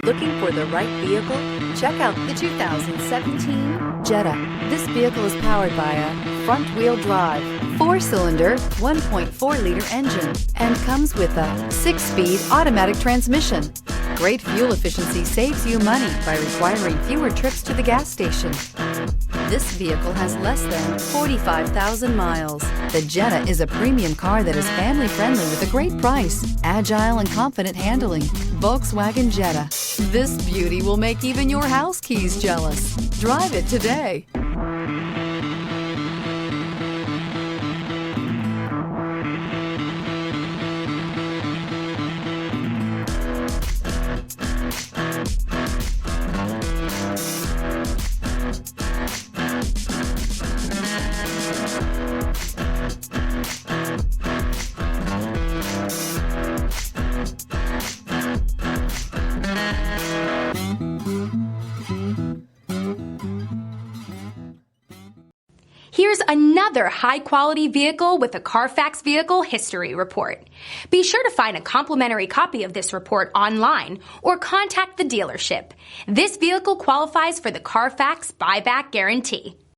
Looking for the right vehicle? Check out the 2017 Jetta. This vehicle is powered by a front-wheel drive, 4-cylinder, 1.4-liter engine, and comes with a 6-speed automatic transmission. Great fuel efficiency saves you money by requiring fewer trips to the gas station. This vehicle has less than 45,000 miles. The Jetta is a premium car that is family-friendly with a great price, agile and confident handling. Volkswagen Jetta. This beauty will make even your house keys jealous. Drive it today. Here's another high-quality vehicle with a Carfax Vehicle History Report. Be sure to find a complimentary copy of this report online or contact the dealership. This vehicle qualifies for the Carfax Buyback Guarantee.